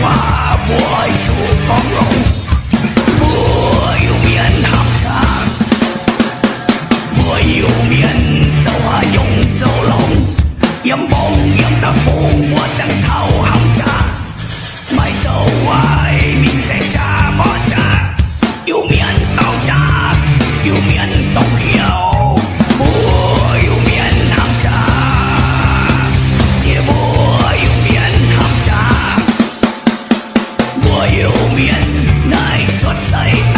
花無愛做講路，沒有面合茶，沒有面就係用做龍，飲夢飲得夢我真頭冚茶，咪就係面正茶冇茶，要面當茶，要面當曉，沒有面合茶。有面乃出世愛，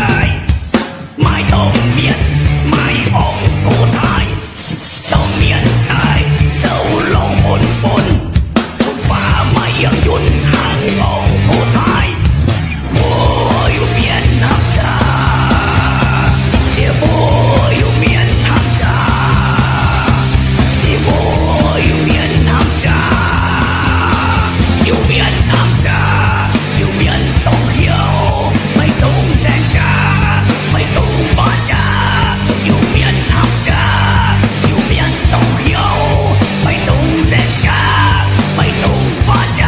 買當面買昂古太，當面愛就浪滿款，出發買樣潤行昂古太，我有面合茶，也我有面合茶，也我有面合茶，有面合茶。有面當曉，咪當正茶，咪當白茶。有面合茶，有面當曉，咪當正茶，咪當白茶。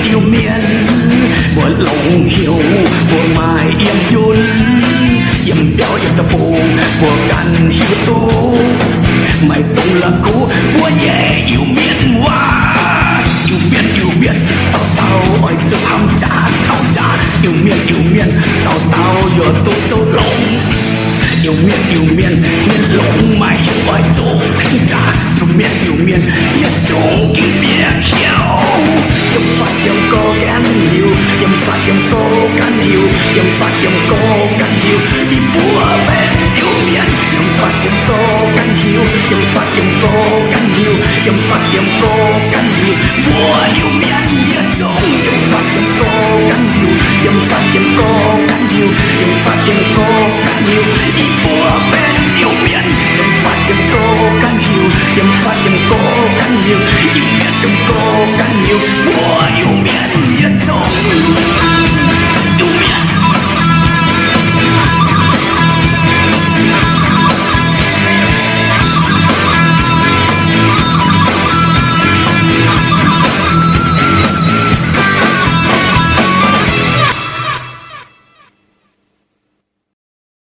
yêu miên buồn lòng hiểu buồn mai im chun dầm béo dầm tập bù của căn hiếu tu mày tung là cú búa về yêu miền hoa yêu miền tao tao ơi chụp hầm trả tao trả yêu miền tao tao giờ tôi châu lông yêu miền miền lông mày hiểu ơi chỗ thanh trả yêu miền